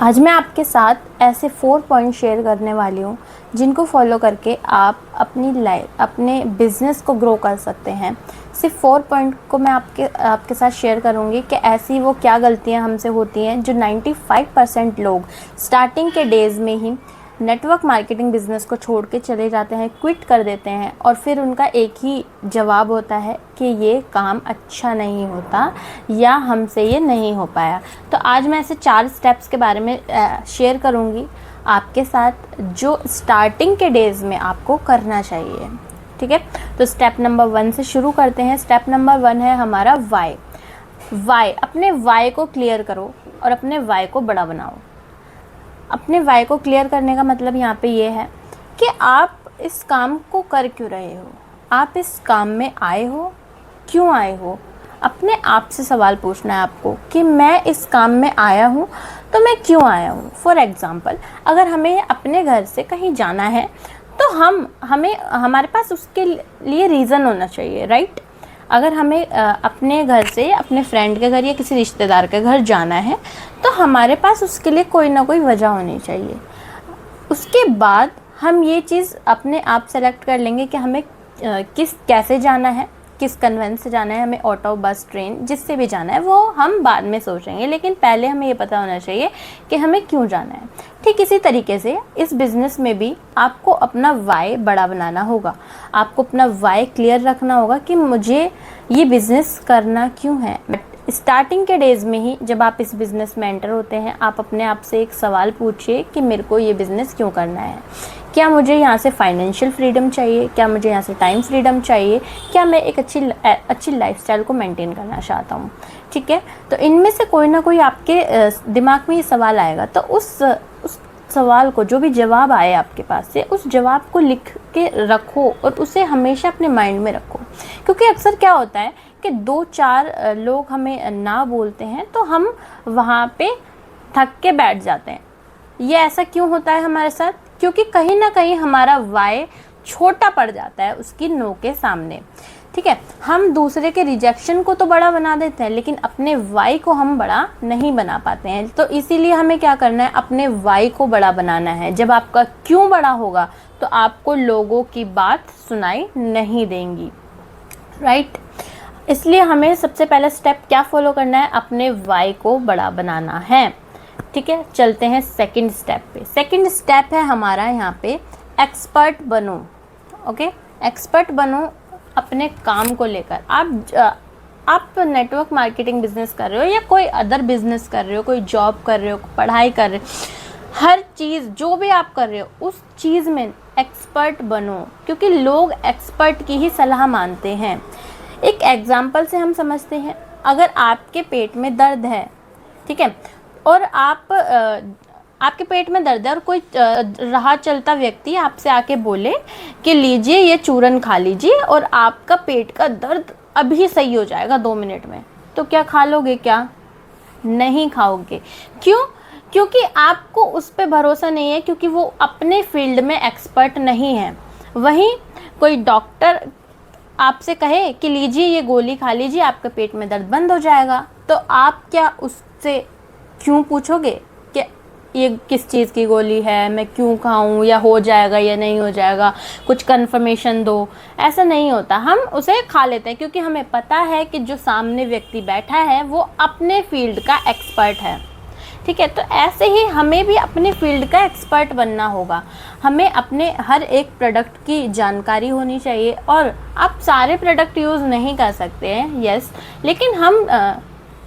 आज मैं आपके साथ ऐसे 4 पॉइंट शेयर करने वाली हूँ जिनको फॉलो करके आप अपने बिज़नेस को ग्रो कर सकते हैं। सिर्फ 4 पॉइंट को मैं आपके साथ शेयर करूँगी कि ऐसी वो क्या गलतियाँ हमसे होती हैं जो 95% लोग स्टार्टिंग के डेज़ में ही नेटवर्क मार्केटिंग बिज़नेस को छोड़ के चले जाते हैं, क्विट कर देते हैं और फिर उनका एक ही जवाब होता है कि ये काम अच्छा नहीं होता या हमसे ये नहीं हो पाया। तो आज मैं ऐसे 4 स्टेप्स के बारे में शेयर करूँगी आपके साथ जो स्टार्टिंग के डेज़ में आपको करना चाहिए। ठीक है, तो स्टेप नंबर 1 से शुरू करते हैं। स्टेप नंबर 1 है हमारा वाई। अपने वाई को क्लियर करो और अपने वाई को बड़ा बनाओ। अपने वाई को क्लियर करने का मतलब यहाँ पे ये है कि आप इस काम को कर क्यों रहे हो, आप इस काम में आए हो, क्यों आए हो। अपने आप से सवाल पूछना है आपको कि मैं इस काम में आया हूँ तो मैं क्यों आया हूँ। फॉर एग्ज़ाम्पल, अगर हमें अपने घर से कहीं जाना है तो हमारे पास उसके लिए रीज़न होना चाहिए, राइट। अगर हमें अपने घर से अपने फ्रेंड के घर या किसी रिश्तेदार के घर जाना है तो हमारे पास उसके लिए कोई ना कोई वजह होनी चाहिए। उसके बाद हम ये चीज़ अपने आप सेलेक्ट कर लेंगे कि हमें कैसे जाना है, किस कन्वेंस से जाना है, हमें ऑटो, बस, ट्रेन, जिससे भी जाना है वो हम बाद में सोचेंगे, लेकिन पहले हमें ये पता होना चाहिए कि हमें क्यों जाना है। ठीक इसी तरीके से इस बिज़नेस में भी आपको अपना वाई बड़ा बनाना होगा। आपको अपना वाई क्लियर रखना होगा कि मुझे ये बिज़नेस करना क्यों है। स्टार्टिंग के डेज़ में ही जब आप इस बिज़नेस में एंटर होते हैं, आप अपने आप से एक सवाल पूछिए कि मेरे को ये बिज़नेस क्यों करना है। क्या मुझे यहाँ से फाइनेंशियल फ्रीडम चाहिए, क्या मुझे यहाँ से टाइम फ्रीडम चाहिए, क्या मैं एक अच्छी लाइफस्टाइल को मेंटेन करना चाहता हूँ। ठीक है, तो इनमें से कोई ना कोई आपके दिमाग में ये सवाल आएगा। तो उस सवाल को, जो भी जवाब आए आपके पास से, उस जवाब को लिख के रखो और उसे हमेशा अपने माइंड में रखो। क्योंकि अक्सर क्या होता है कि 2-4 लोग हमें ना बोलते हैं तो हम वहाँ पे थक के बैठ जाते हैं। ये ऐसा क्यों होता है हमारे साथ? क्योंकि कहीं ना कहीं हमारा वाई छोटा पड़ जाता है उसकी नो के सामने। ठीक है, हम दूसरे के रिजेक्शन को तो बड़ा बना देते हैं लेकिन अपने वाई को हम बड़ा नहीं बना पाते हैं। तो इसीलिए हमें क्या करना है, अपने वाई को बड़ा बनाना है। जब आपका क्यों बड़ा होगा तो आपको लोगों की बात सुनाई नहीं देंगी, राइट। इसलिए हमें सबसे पहला स्टेप क्या फॉलो करना है, अपने वाई को बड़ा बनाना है। ठीक है, चलते हैं सेकंड स्टेप पे। सेकंड स्टेप है हमारा यहाँ पे एक्सपर्ट बनो। ओके, एक्सपर्ट बनो अपने काम को लेकर। आप नेटवर्क मार्केटिंग बिजनेस कर रहे हो या कोई अदर बिजनेस कर रहे हो, कोई जॉब कर रहे हो, पढ़ाई कर रहे हो, हर चीज़ जो भी आप कर रहे हो उस चीज़ में एक्सपर्ट बनो, क्योंकि लोग एक्सपर्ट की ही सलाह मानते हैं। एक एग्जाम्पल से हम समझते हैं, अगर आपके पेट में दर्द है, ठीक है, और आपके पेट में दर्द है और कोई राह चलता व्यक्ति आपसे आके बोले कि लीजिए ये चूरन खा लीजिए और आपका पेट का दर्द अभी सही हो जाएगा 2 मिनट में, तो क्या खा लोगे? क्या नहीं खाओगे। क्यों? क्योंकि आपको उस पर भरोसा नहीं है, क्योंकि वो अपने फील्ड में एक्सपर्ट नहीं है। वहीं कोई डॉक्टर आपसे कहे कि लीजिए ये गोली खा लीजिए आपका पेट में दर्द बंद हो जाएगा, तो आप क्या उससे क्यों पूछोगे कि ये किस चीज़ की गोली है, मैं क्यों खाऊं, या हो जाएगा या नहीं हो जाएगा, कुछ कंफर्मेशन दो। ऐसा नहीं होता, हम उसे खा लेते हैं क्योंकि हमें पता है कि जो सामने व्यक्ति बैठा है वो अपने फील्ड का एक्सपर्ट है। ठीक है, तो ऐसे ही हमें भी अपने फील्ड का एक्सपर्ट बनना होगा। हमें अपने हर एक प्रोडक्ट की जानकारी होनी चाहिए। और आप सारे प्रोडक्ट यूज़ नहीं कर सकते हैं, यस, लेकिन हम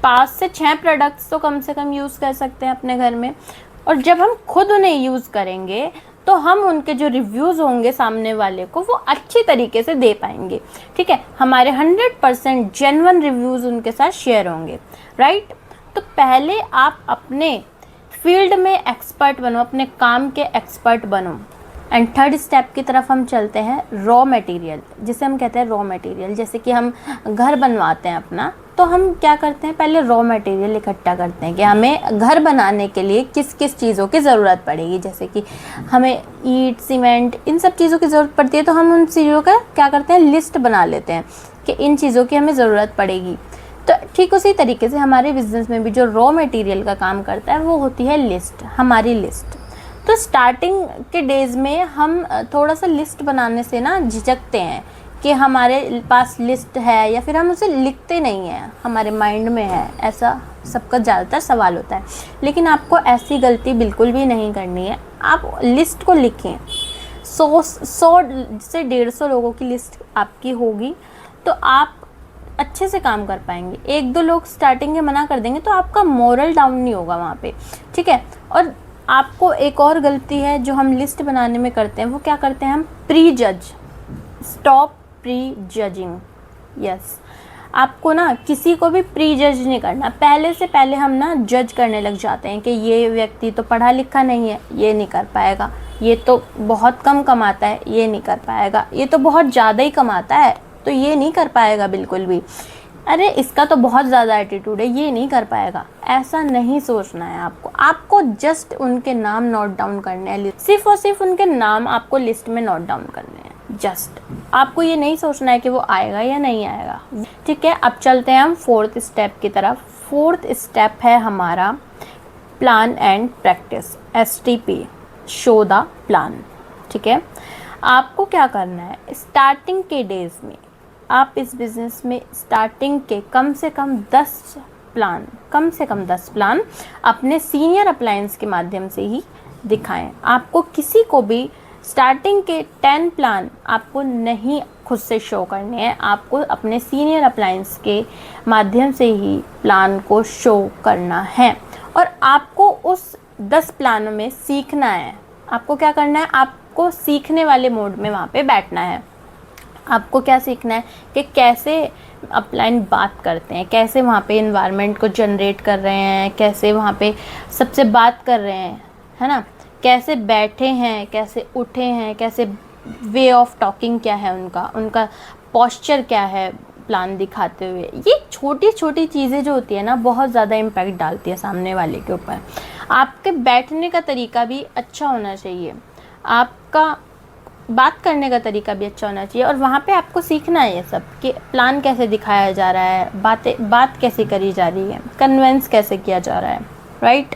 5 से 6 प्रोडक्ट्स तो कम से कम यूज़ कर सकते हैं अपने घर में। और जब हम खुद उन्हें यूज़ करेंगे तो हम उनके जो रिव्यूज़ होंगे सामने वाले को वो अच्छी तरीके से दे पाएंगे। ठीक है, हमारे 100% जेन्युइन रिव्यूज़ उनके साथ शेयर होंगे, राइट। तो पहले आप अपने फील्ड में एक्सपर्ट बनो, अपने काम के एक्सपर्ट बनो। एंड थर्ड स्टेप की तरफ हम चलते हैं, रॉ मटेरियल, जिसे हम कहते हैं रॉ मटेरियल। जैसे कि हम घर बनवाते हैं अपना, तो हम क्या करते हैं, पहले रॉ मटेरियल इकट्ठा करते हैं कि हमें घर बनाने के लिए किस किस चीज़ों की ज़रूरत पड़ेगी। जैसे कि हमें ईंट, सीमेंट, इन सब चीज़ों की ज़रूरत पड़ती है, तो हम उन चीज़ों का क्या करते हैं, लिस्ट बना लेते हैं कि इन चीज़ों की हमें ज़रूरत पड़ेगी। तो ठीक उसी तरीके से हमारे बिजनेस में भी जो रॉ मटेरियल का काम करता है वो होती है लिस्ट, हमारी लिस्ट। तो स्टार्टिंग के डेज़ में हम थोड़ा सा लिस्ट बनाने से ना झिझकते हैं कि हमारे पास लिस्ट है, या फिर हम उसे लिखते नहीं हैं, हमारे माइंड में है, ऐसा सबका ज़्यादातर सवाल होता है। लेकिन आपको ऐसी गलती बिल्कुल भी नहीं करनी है। आप लिस्ट को लिखें। 100 से 150 लोगों की लिस्ट आपकी होगी तो आप अच्छे से काम कर पाएंगे। 1-2 लोग स्टार्टिंग में मना कर देंगे तो आपका मोरल डाउन नहीं होगा वहाँ पे, ठीक है। और आपको एक और गलती है जो हम लिस्ट बनाने में करते हैं, वो क्या करते हैं, हम प्री जज। Stop pre judging. यस, आपको ना किसी को भी प्री जज नहीं करना। पहले से पहले हम ना जज करने लग जाते हैं कि ये व्यक्ति तो पढ़ा लिखा नहीं है, ये नहीं कर पाएगा, ये तो बहुत कम कमाता है, ये नहीं कर पाएगा, ये तो बहुत ज़्यादा ही कमाता है तो ये नहीं कर पाएगा बिल्कुल भी, अरे इसका तो बहुत ज़्यादा एटीट्यूड है, ये नहीं कर पाएगा। ऐसा नहीं सोचना है आपको जस्ट उनके नाम नोट डाउन करने हैं, सिर्फ और सिर्फ उनके नाम आपको लिस्ट में नोट डाउन करने हैं। जस्ट आपको ये नहीं सोचना है कि वो आएगा या नहीं आएगा, ठीक है। अब चलते हैं हम 4th स्टेप की तरफ। 4th स्टेप है हमारा plan and practice, STP, show the plan, ठीक है। आपको क्या करना है, स्टार्टिंग के डेज़ में आप इस बिज़नेस में स्टार्टिंग के कम से कम 10 प्लान अपने सीनियर अप्लायंस के माध्यम से ही दिखाएं। आपको किसी को भी स्टार्टिंग के 10 प्लान आपको नहीं खुद से शो करने हैं, आपको अपने सीनियर अप्लायंस के माध्यम से ही प्लान को शो करना है। और आपको उस 10 प्लानों में सीखना है। आपको क्या करना है, आपको सीखने वाले मोड में वहाँ पे बैठना है। आपको क्या सीखना है कि कैसे अपलाइन बात करते हैं, कैसे वहाँ पे इन्वायरमेंट को जनरेट कर रहे हैं, कैसे वहाँ पे सबसे बात कर रहे हैं, है ना, कैसे बैठे हैं, कैसे उठे हैं, कैसे वे ऑफ टॉकिंग क्या है उनका पोस्चर क्या है प्लान दिखाते हुए। ये छोटी छोटी चीज़ें जो होती है ना बहुत ज़्यादा इम्पैक्ट डालती है सामने वाले के ऊपर। आपके बैठने का तरीका भी अच्छा होना चाहिए, आपका बात करने का तरीका भी अच्छा होना चाहिए, और वहाँ पे आपको सीखना है ये सब कि प्लान कैसे दिखाया जा रहा है, बात कैसे करी जा रही है, कन्विंस कैसे किया जा रहा है, राइट।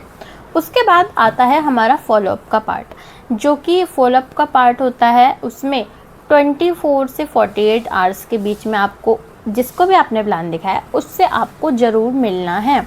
उसके बाद आता है हमारा फॉलोअप का पार्ट, जो कि फॉलोअप का पार्ट होता है उसमें 24 से 48 आवर्स के बीच में आपको जिसको भी आपने प्लान दिखाया उससे आपको ज़रूर मिलना है।